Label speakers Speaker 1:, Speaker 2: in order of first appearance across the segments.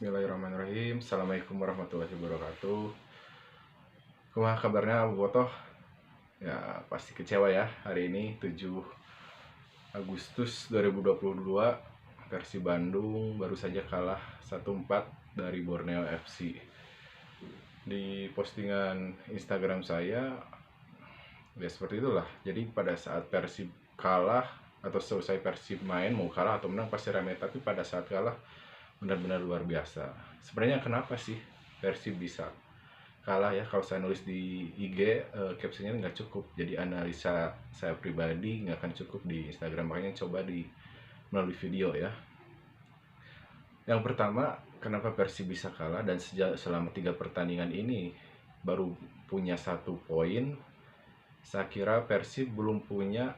Speaker 1: Bismillahirrahmanirrahim. Assalamualaikum warahmatullahi wabarakatuh. Kumaha kabarnya Abu Botoh? Ya pasti kecewa ya hari ini 7 Agustus 2022. Versi Bandung baru saja kalah 1-4 dari Borneo FC. Di postingan Instagram saya ya seperti itulah. Jadi pada saat Persib kalah atau selesai Persib main, mau kalah atau menang pasti ramai, tapi pada saat kalah benar-benar luar biasa. Sebenarnya kenapa sih Persib bisa kalah ya? Kalau saya nulis di IG, captionnya nggak cukup, jadi analisa saya pribadi nggak akan cukup di Instagram, makanya coba di melalui video ya. Yang pertama, kenapa Persib bisa kalah dan selama 3 pertandingan ini baru punya 1 poin. Saya kira Persib belum punya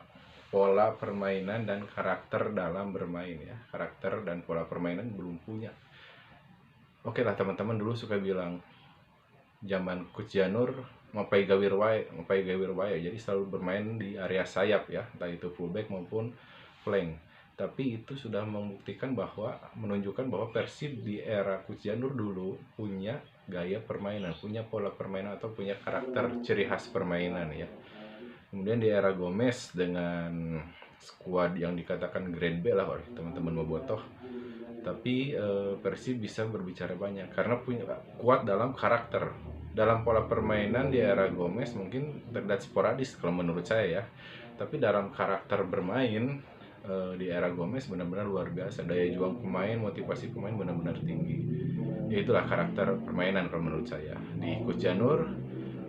Speaker 1: pola permainan dan karakter dalam bermain ya. Karakter dan pola permainan belum punya. Oke lah, teman-teman dulu suka bilang zaman Coach Janur ngapai gawir wae, jadi selalu bermain di area sayap ya, entah itu fullback maupun flank. Tapi itu sudah membuktikan bahwa menunjukkan bahwa Persib di era Coach Janur dulu punya gaya permainan, punya pola permainan atau punya karakter ciri khas permainan ya. Kemudian di era Gomez dengan skuad yang dikatakan grade B lah oleh teman-teman Bobotoh, tapi Persib bisa berbicara banyak karena punya kuat dalam karakter. Dalam pola permainan di era Gomez mungkin terlihat sporadis kalau menurut saya ya, tapi dalam karakter bermain di era Gomez benar-benar luar biasa. Daya juang pemain, motivasi pemain benar-benar tinggi. Itulah karakter permainan kalau menurut saya. Di Coach Janur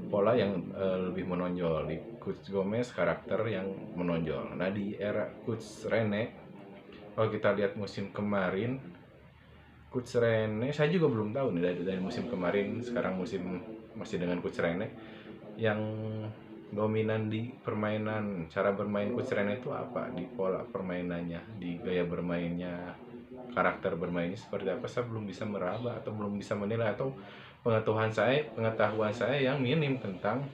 Speaker 1: pola yang lebih menonjol, di Coach Gomez karakter yang menonjol. Nah di era Coach Rene, kalau kita lihat musim kemarin, Coach Rene saya juga belum tahu nih dari musim kemarin, sekarang musim masih dengan Coach Rene, yang dominan di permainan, cara bermain Coach Rene itu apa, di pola permainannya, di gaya bermainnya, karakter bermainnya seperti apa. Saya belum bisa meraba atau belum bisa menilai, atau pengetahuan saya yang minim tentang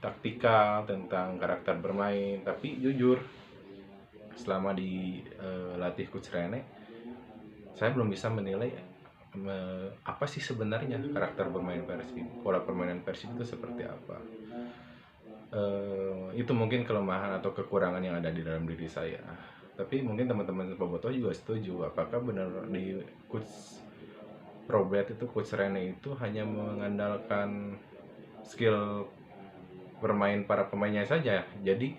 Speaker 1: taktikal, tentang karakter bermain. Tapi jujur selama di latih Coach Rene, saya belum bisa menilai apa sih sebenarnya karakter bermain Persib, pola permainan Persib itu seperti apa. Itu mungkin kelemahan atau kekurangan yang ada di dalam diri saya. Tapi mungkin teman-teman Bobotoh juga setuju, apakah benar di Coach Robert itu, Coach Rene itu hanya mengandalkan skill bermain para pemainnya saja, jadi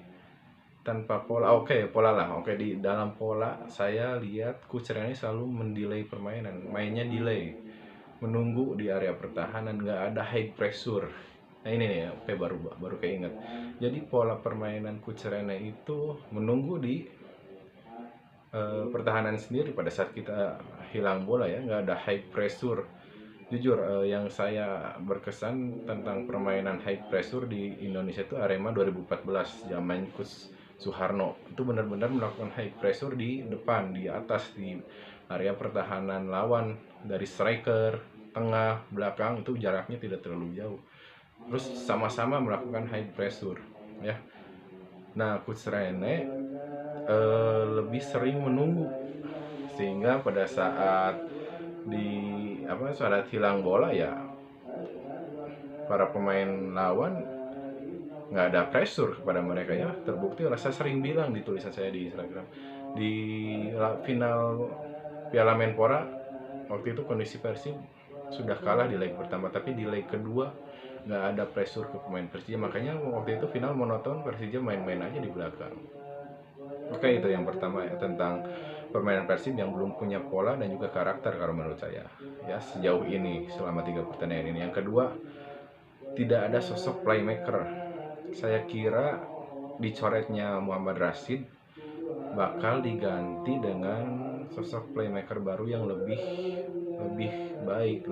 Speaker 1: tanpa pola. Pola lah, di dalam pola saya lihat Coach Rene selalu mendelay permainan, mainnya delay, menunggu di area pertahanan, nggak ada high pressure. Nah ini nih, baru keinget. Jadi pola permainan Coach Rene itu menunggu di pertahanan sendiri pada saat kita hilang bola ya, nggak ada high pressure. Jujur, yang saya berkesan tentang permainan high pressure di Indonesia itu Arema 2014 zaman Coach Suharno. Itu benar-benar melakukan high pressure di depan, di atas, di area pertahanan lawan, dari striker, tengah, belakang, itu jaraknya tidak terlalu jauh. Terus sama-sama melakukan high pressure ya. Nah, Coach Rene lebih sering menunggu, sehingga pada saat saat hilang bola ya para pemain lawan nggak ada pressure kepada mereka ya. Terbukti lah, saya sering bilang di tulisan saya di Instagram, di final Piala Menpora waktu itu kondisi Persib sudah kalah di leg pertama, tapi di leg kedua nggak ada pressure ke pemain Persija, makanya waktu itu final monoton, Persija main-main aja di belakang. Oke, itu yang pertama ya, tentang permainan Persib yang belum punya pola dan juga karakter kalau menurut saya ya, sejauh ini selama 3 pertandingan ini. Yang kedua, tidak ada sosok playmaker. Saya kira dicoretnya Muhammad Rashid bakal diganti dengan sosok playmaker baru yang lebih baik,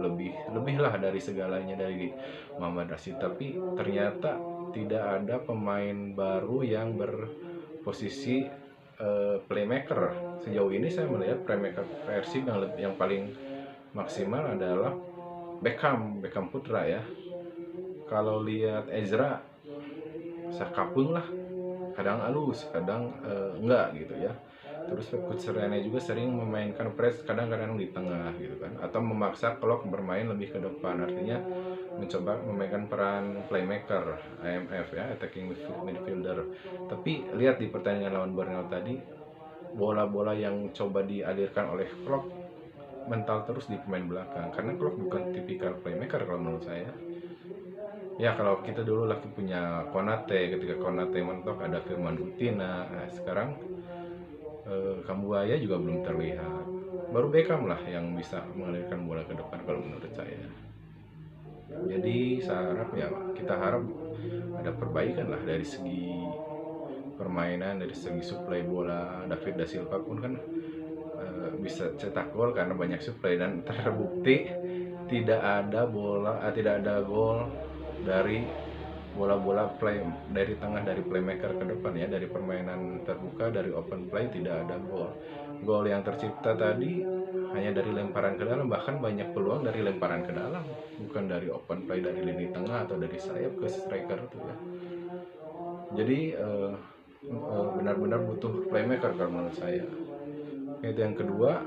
Speaker 1: lebih lah dari segalanya dari Muhammad Rashid. Tapi ternyata tidak ada pemain baru yang berposisi playmaker. Sejauh ini saya melihat playmaker Persib yang paling maksimal adalah Beckham Putra ya. Kalau lihat Ezra, sakapung lah, kadang halus, kadang enggak gitu ya. Terus Coach Rene juga sering memainkan press kadang-kadang di tengah gitu kan, atau memaksa Klok bermain lebih ke depan, artinya mencoba memainkan peran playmaker AMF ya, attacking midfielder. Tapi lihat di pertandingan lawan Borneo tadi, bola-bola yang coba dialirkan oleh Klok mental terus di pemain belakang, karena Klok bukan tipikal playmaker kalau menurut saya. Ya kalau kita dulu lagi punya Konate, ketika Konate mentok ada Firman Utina. Nah sekarang Kambuaya juga belum terlihat. Baru Beckham lah yang bisa mengalirkan bola ke depan kalau menurut saya. Jadi kita harap ada perbaikan lah dari segi permainan, dari segi suplai bola. David Da Silva pun kan bisa cetak gol karena banyak suplai, dan terbukti tidak ada gol dari bola-bola play dari tengah, dari playmaker ke depan ya, dari permainan terbuka, dari open play tidak ada gol. Gol yang tercipta tadi hanya dari lemparan ke dalam, bahkan banyak peluang dari lemparan ke dalam, bukan dari open play dari lini tengah atau dari sayap ke striker tuh ya. Jadi benar-benar butuh playmaker kalau menurut saya. Itu yang kedua.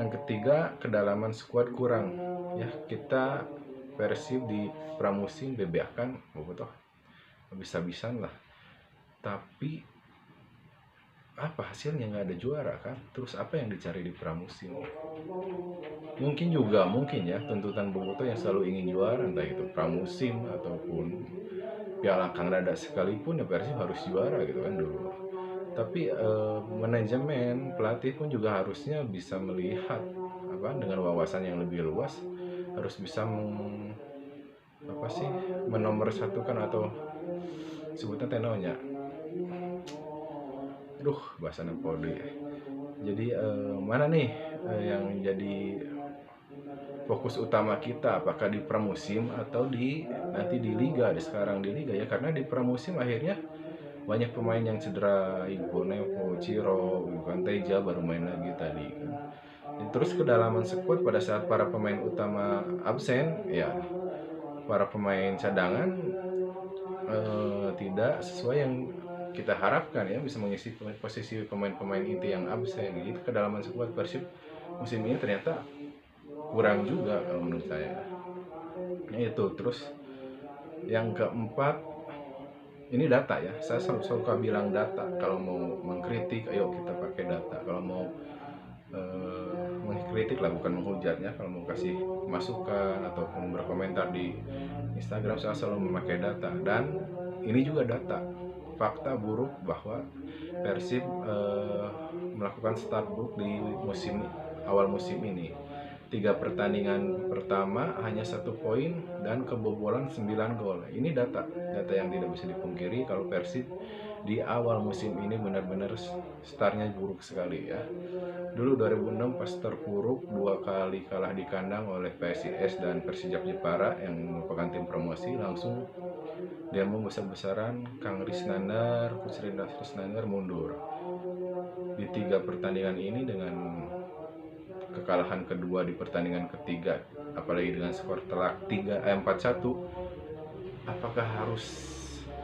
Speaker 1: Yang ketiga, kedalaman skuad kurang ya. Kita Persib di pramusim bebeakan bobotoh habis-habisan lah, tapi apa hasilnya? Nggak ada juara kan. Terus apa yang dicari di pramusim? Mungkin ya tuntutan bobotoh yang selalu ingin juara, entah itu pramusim ataupun Piala Kang Dada sekalipun ya, Persib harus juara gitu kan dulu. Tapi manajemen, pelatih pun juga harusnya bisa melihat dengan wawasan yang lebih luas, harus bisa menomorsatukan atau sebutnya tenonya. Bahasa Napoli. Jadi mana nih yang jadi fokus utama kita, apakah di pramusim atau nanti di liga, sekarang di liga ya, karena di pramusim akhirnya banyak pemain yang cedera, Igo Nevo, Ciro, Ivan Teja baru main lagi tadi kan. Terus kedalaman skuad pada saat para pemain utama absen ya, para pemain cadangan tidak sesuai yang kita harapkan ya, bisa mengisi posisi pemain-pemain inti yang absen. Jadi kedalaman skuad Persib musim ini ternyata kurang juga kalau menurut saya. Itu terus yang keempat, ini data ya, saya suka bilang data. Kalau mau mengkritik, ayo kita pakai data. Kalau mau mengkritik lah, bukan menghujat ya. Kalau mau kasih masukan ataupun berkomentar di Instagram, saya selalu memakai data. Dan ini juga data, fakta buruk bahwa Persib melakukan start buruk di awal musim ini. 3 pertandingan pertama hanya 1 poin dan kebobolan 9 gol. Ini data yang tidak bisa dipungkiri kalau Persib di awal musim ini benar-benar startnya buruk sekali ya. Dulu 2006 pas terpuruk 2 kali kalah di kandang oleh PSIS dan Persijap Jepara yang merupakan tim promosi, langsung demo besar-besaran, Kang Risnander, Coach Risnander mundur. Di 3 pertandingan ini dengan kekalahan kedua di pertandingan ketiga, apalagi dengan skor telak 4-1, apakah harus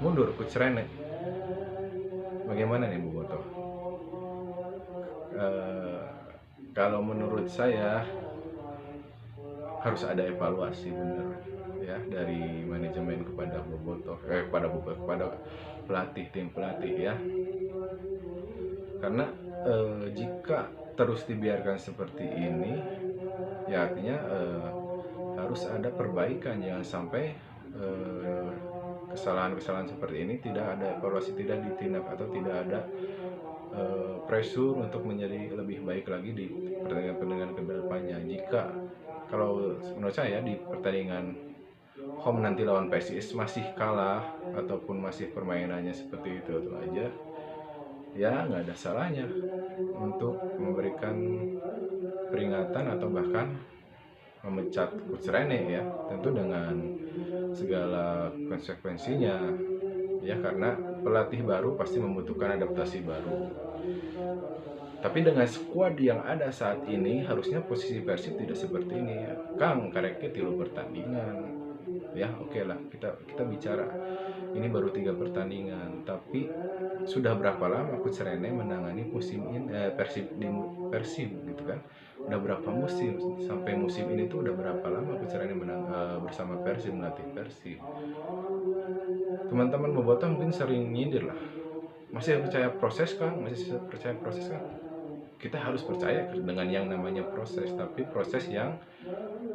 Speaker 1: mundur Coach Rene? Bagaimana nih Bu Boto? Kalau menurut saya harus ada evaluasi benar ya, dari manajemen kepada Bobotoh, kepada pelatih, tim pelatih ya. Karena jika terus dibiarkan seperti ini ya, artinya harus ada perbaikan. Jangan sampai kesalahan-kesalahan seperti ini tidak ada evaluasi, tidak ditindak, atau tidak ada pressure untuk menjadi lebih baik lagi di pertandingan-pertandingan kedepannya. Jika kalau menurut saya di pertandingan home nanti lawan PSIS masih kalah ataupun masih permainannya seperti itu aja, ya nggak ada salahnya untuk memberikan peringatan atau bahkan memecat Coach Rene ya, tentu dengan segala konsekuensinya ya, karena pelatih baru pasti membutuhkan adaptasi baru. Tapi dengan skuad yang ada saat ini harusnya posisi Persib tidak seperti ini ya. Kang kareke 3 pertandingan ya oke lah, kita bicara ini baru 3 pertandingan, tapi sudah berapa lama Coach Rene menangani musim ini, Persib gitu kan, udah berapa musim, sampai musim ini tuh udah berapa lama Coach Rene bersama Persib, melatih Persib. Teman-teman bobotoh mungkin sering nyindir lah, masih percaya proses kan, kita harus percaya dengan yang namanya proses, tapi proses yang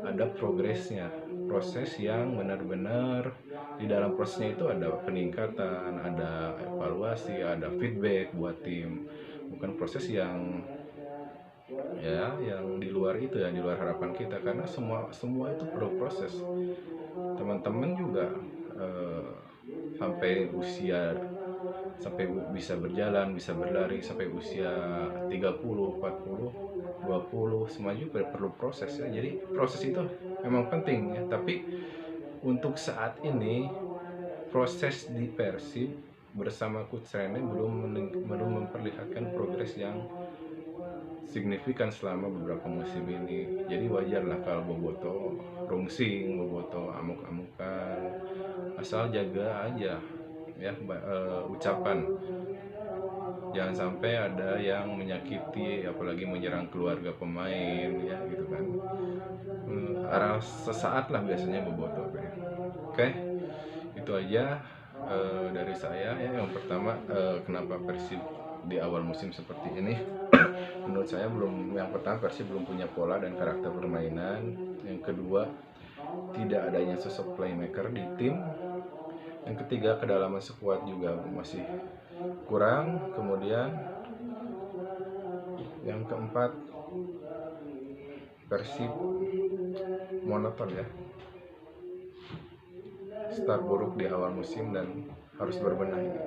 Speaker 1: ada progresnya, proses yang benar-benar di dalam prosesnya itu ada peningkatan, ada evaluasi, ada feedback buat tim, bukan proses yang yang di luar itu ya, di luar harapan kita, karena semua itu perlu proses. Teman-teman juga sampai bisa berjalan, bisa berlari sampai usia 30, 40, 20, semua juga perlu proses ya. Jadi proses itu memang penting ya, tapi untuk saat ini proses di Persib bersama Coach Rene belum memperlihatkan progres yang signifikan selama beberapa musim ini. Jadi wajarlah kalau bobotoh rungsing, bobotoh amuk-amukan, asal jaga aja ya ucapan, jangan sampai ada yang menyakiti apalagi menyerang keluarga pemain ya gitu kan. Arah sesaat lah biasanya bobotoh ya. Oke, itu aja dari saya ya. Yang pertama, kenapa Persib di awal musim seperti ini. Menurut saya yang pertama Persib belum punya pola dan karakter permainan. Yang kedua, tidak adanya sosok playmaker di tim. Yang ketiga, kedalaman skuad juga masih kurang. Kemudian yang keempat, Persib monoton ya, start buruk di awal musim dan harus berbenah ini.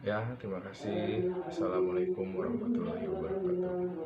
Speaker 1: Ya, terima kasih. Assalamualaikum warahmatullahi wabarakatuh.